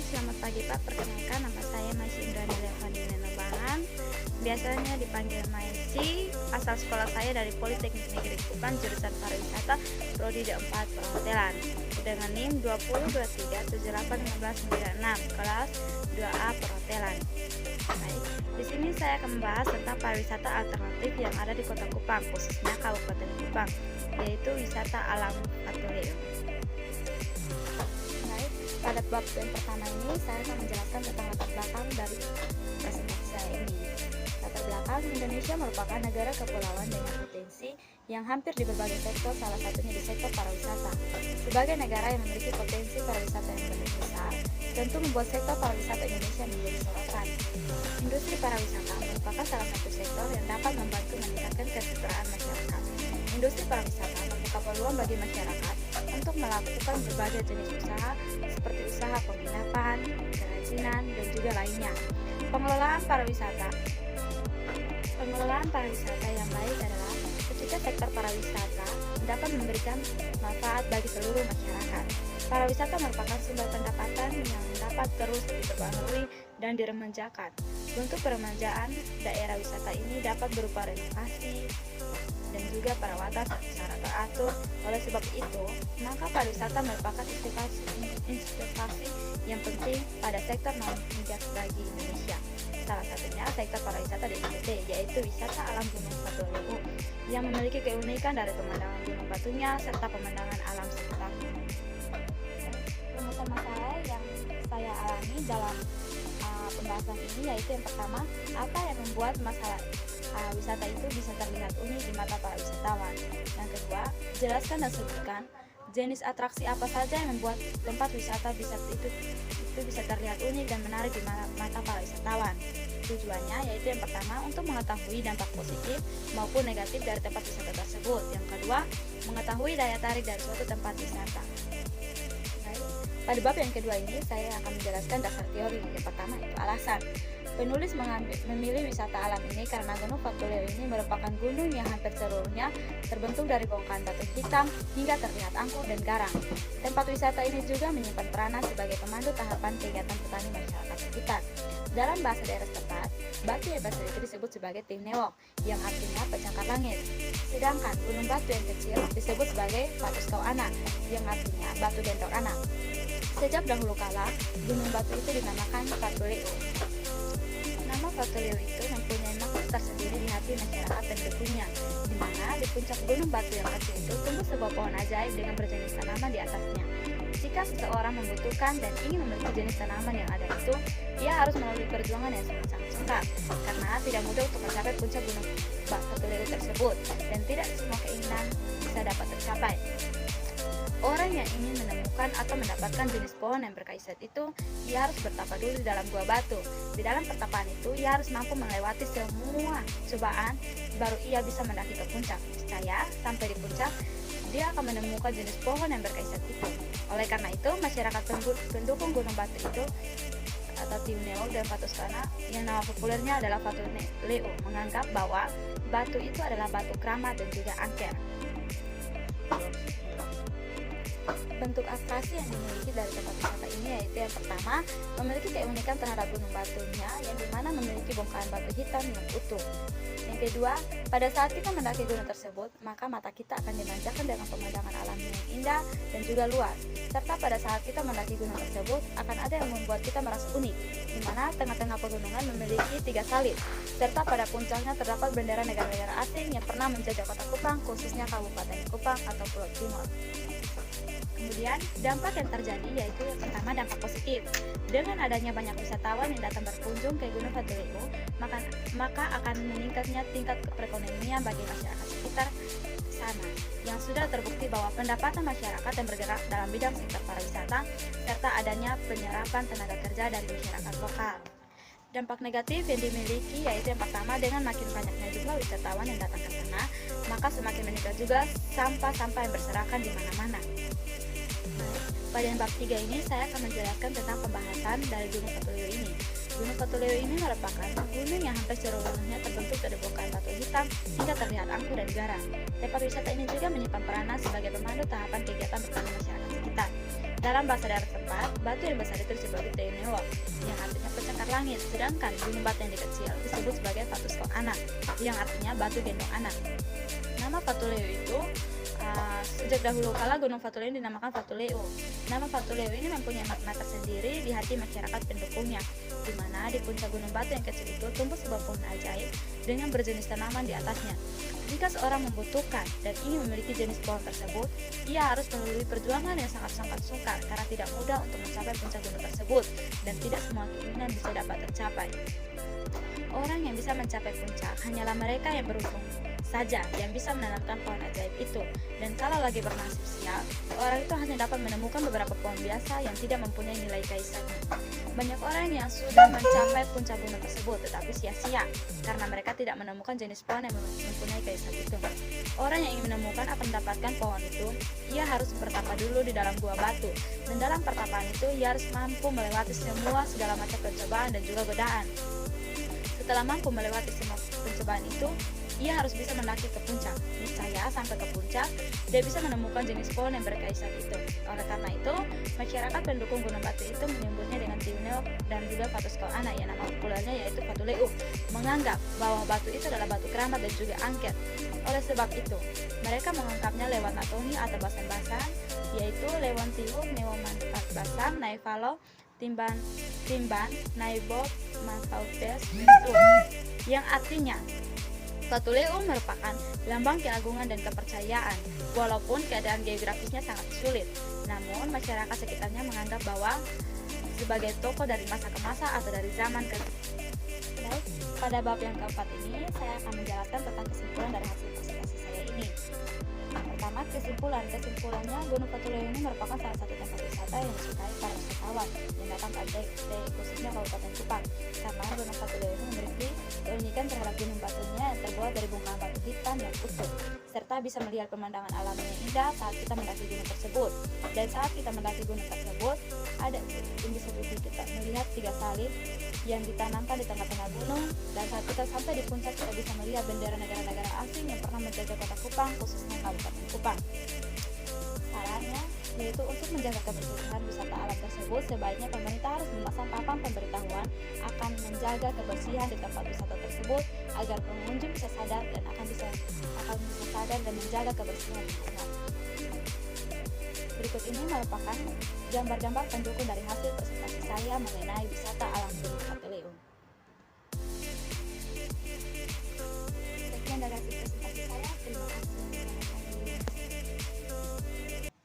selamat pagi Pak. Perkenalkan nama saya Maisi Indrani Levandina Lembangan. Biasanya dipanggil Maisi. Asal sekolah saya dari Politeknik Negeri Kupang, jurusan Pariwisata, Prodi D4 Perhotelan. Dengan NIM 2023781596, kelas 2A Perhotelan. Baik, di sini saya akan membahas tentang pariwisata alternatif yang ada di Kota Kupang, khususnya Kabupaten Kupang, yaitu wisata alam Patuleu. Pada bab yang pertama ini saya akan menjelaskan tentang latar belakang dari presentasi saya ini. Latar belakang, Indonesia merupakan negara kepulauan dengan potensi yang hampir di berbagai sektor, salah satunya di sektor pariwisata. Sebagai negara yang memiliki potensi pariwisata yang begitu besar, tentu membuat sektor pariwisata Indonesia menjadi sorotan. Industri pariwisata merupakan salah satu sektor yang dapat membantu meningkatkan kesejahteraan masyarakat. Industri pariwisata membuka peluang bagi masyarakat untuk melakukan berbagai jenis usaha seperti usaha penginapan, kerajinan, dan juga lainnya. Pengelolaan pariwisata yang baik adalah ketika sektor pariwisata dapat memberikan manfaat bagi seluruh masyarakat. Pariwisata merupakan sumber pendapatan yang dapat terus diperbarui dan diremajakan. Bentuk peremajaan daerah wisata ini dapat berupa renovasi dan juga perawatan secara teratur. Oleh sebab itu, maka pariwisata merupakan investasi yang penting pada sektor non-migas bagi Indonesia. Salah satunya sektor pariwisata di NTT, yaitu wisata alam Gunung Patuleu yang memiliki keunikan dari pemandangan gunung batunya serta pemandangan alam sekitarnya. Rumusan masalah yang saya alami dalam pembahasan ini yaitu yang pertama, apa yang membuat masalah wisata itu bisa terlihat unik di mata para wisatawan. Yang kedua, jelaskan dan sebutkan jenis atraksi apa saja yang membuat tempat wisata itu bisa terlihat unik dan menarik di mata para wisatawan. Tujuannya yaitu yang pertama untuk mengetahui dampak positif maupun negatif dari tempat wisata tersebut. Yang kedua, mengetahui daya tarik dari suatu tempat wisata. Pada bab yang kedua ini saya akan menjelaskan dasar teori. Yang pertama itu alasan. Penulis memilih wisata alam ini karena Gunung Patuleu ini merupakan gunung yang hampir seluruhnya terbentuk dari bongkahan batu hitam hingga terlihat angkur dan garang. Tempat wisata ini juga menyimpan peranan sebagai pemandu tahapan kegiatan petani masyarakat sekitar. Dalam bahasa daerah setempat, batu yang besar itu disebut sebagai Timnewok, yang artinya pencakar langit. Sedangkan gunung batu yang kecil disebut sebagai Batu Skau Anak, yang artinya batu bentok anak. Sejak dahulu kala, gunung batu itu dinamakan Patuleu. Nama Patuleu itu mempunyai makna tersendiri di hati masyarakat dan dukuhnya, di mana di puncak gunung batu yang kecil itu tumbuh sebuah pohon ajaib dengan berjenis tanaman di atasnya. Jika seseorang membutuhkan dan ingin memiliki jenis tanaman yang ada itu, ia harus melalui perjuangan yang sangat sukar, karena tidak mudah untuk mencapai puncak gunung Patuleu tersebut, dan tidak semua keinginan bisa dapat tercapai. Orang yang ingin menemukan atau mendapatkan jenis pohon yang berkaisat itu, ia harus bertapa dulu di dalam gua batu. Di dalam pertapaan itu, ia harus mampu melewati semua cobaan, baru ia bisa mendaki ke puncak. Niscaya, sampai di puncak, dia akan menemukan jenis pohon yang berkaisat itu. Oleh karena itu, masyarakat pendukung gunung batu itu, atau Timnewok dan Batu Skau Anak, yang nama populernya adalah Patuleu, menganggap bahwa batu itu adalah batu keramat dan juga angker. Bentuk atraksi yang dimiliki dari tempat wisata ini yaitu yang pertama, memiliki keunikan terhadap gunung batunya yang dimana memiliki bongkahan batu hitam yang utuh. Yang kedua, pada saat kita mendaki gunung tersebut, maka mata kita akan dimanjakan dengan pemandangan alam yang indah dan juga luas. Serta pada saat kita mendaki gunung tersebut, akan ada yang membuat kita merasa unik, di mana tengah-tengah pegunungan memiliki 3 salib, serta pada puncaknya terdapat bendera negara-negara asing yang pernah menjajah kota Kupang, khususnya Kabupaten Kupang atau Pulau Timor. Kemudian, dampak yang terjadi yaitu yang pertama, dampak positif. Dengan adanya banyak wisatawan yang datang berkunjung ke Gunung Patuleu, maka akan meningkatnya tingkat perekonomian bagi masyarakat sekitar sana, yang sudah terbukti bahwa pendapatan masyarakat yang bergerak dalam bidang sektor pariwisata serta adanya penyerapan tenaga kerja dari masyarakat lokal. Dampak negatif yang dimiliki yaitu yang pertama, dengan makin banyaknya jumlah wisatawan yang datang ke sana, maka semakin meningkat juga sampah-sampah yang berserakan di mana-mana. Pada bab 3 ini saya akan menjelaskan tentang pembahasan dari Gunung Patuleu ini. Gunung Patuleu ini merupakan gunung yang hampir seluruhnya terbentuk dari bongkahan batu hitam hingga terlihat angkur dan garang. Tempat wisata ini juga menyimpan peranan sebagai pemandu tahapan kegiatan bertani masyarakat sekitar. Dalam bahasa daerah tempat, batu yang besar itu disebut Teuneo, yang artinya pencakar langit, sedangkan gunung batu yang kecil disebut sebagai Batu Skok Anak, yang artinya batu gendong anak. Nama Fatuleu itu sejak dahulu kala Gunung Fatuleu dinamakan Fatuleu. Nama Fatuleu ini mempunyai makna tersendiri di hati masyarakat pendukungnya, di mana di puncak gunung batu yang kecil itu tumbuh sebuah pohon ajaib dengan berjenis tanaman di atasnya. Jika seorang membutuhkan dan ingin memiliki jenis pohon tersebut, ia harus melalui perjuangan yang sangat-sangat sukar karena tidak mudah untuk mencapai puncak gunung tersebut dan tidak semua keinginan bisa dapat tercapai. Orang yang bisa mencapai puncak hanyalah mereka yang beruntung saja yang bisa menanamkan pohon ajaib itu. Dan kalau lagi bernasib sial, orang itu hanya dapat menemukan beberapa pohon biasa yang tidak mempunyai nilai kaisarnya. Banyak orang yang sudah mencapai puncak gunung tersebut tetapi sia-sia karena mereka tidak menemukan jenis pohon yang mempunyai kaisar itu. Orang yang ingin menemukan akan mendapatkan pohon itu, ia harus bertapa dulu di dalam gua batu, dan dalam pertapaan itu ia harus mampu melewati semua segala macam pencobaan dan juga godaan. Setelah mampu melewati semua pencobaan itu, ia harus bisa mendaki ke puncak. Niscaya sampai ke puncak, dia bisa menemukan jenis pohon yang berkaisar itu. Oleh karena itu, masyarakat pendukung gunung batu itu menyebutnya dengan Teuneo dan juga Batu Skok Anak yang nama populernya yaitu Fatuleu, menganggap bahwa batu itu adalah batu keramat dan juga angker. Oleh sebab itu, mereka mengungkapnya lewat natoni atau basan-basan, yaitu Lewon Tiuk, Neomanfaat Basam, Naifalo, Timban, Naibot, Manfautes, yang artinya Fatuleu merupakan lambang keagungan dan kepercayaan. Walaupun keadaan geografisnya sangat sulit, namun masyarakat sekitarnya menganggap bahwa sebagai tokoh dari masa ke masa atau dari zaman ke. Baik, pada bab yang keempat ini saya akan menjelaskan tentang kesimpulan dari hasil presentasi saya ini. Pertama, kesimpulannya Gunung Fatuleu ini merupakan salah satu tempat wisata yang disukai para wisatawan yang datang pada khususnya Kabupaten Kupang, karena Gunung Fatuleu ini memiliki keunikan terhadap gunung batunya yang terbuat dari bongkahan batu hitam yang utuh, serta bisa melihat pemandangan alam yang indah saat kita mendaki gunung tersebut. Dan saat kita mendaki gunung tersebut, ada yang bisa kita melihat 3 salib yang ditanamkan di tengah-tengah gunung, dan saat kita sampai di puncak kita bisa melihat bendera negara-negara asing yang pernah menjajah kota Kupang, khususnya Kabupaten Kupang. Sarannya yaitu untuk menjaga kebersihan wisata alam tersebut, sebaiknya pemerintah harus memasang papan pemberitahuan akan menjaga kebersihan di tempat wisata tersebut agar pengunjung bisa sadar dan akan bisa sadar dan menjaga kebersihan lingkungan. Berikut ini merupakan gambar-gambar pendukung dari hasil presentasi saya mengenai wisata alam Gunung Fatuleu.